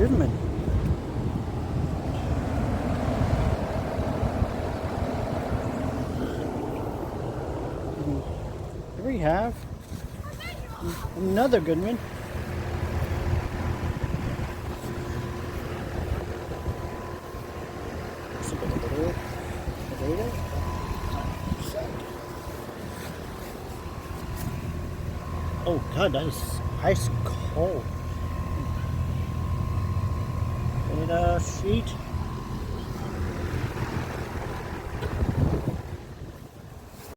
Goodman. Here we have another Goodman. Oh God, that is ice cold. And sheet.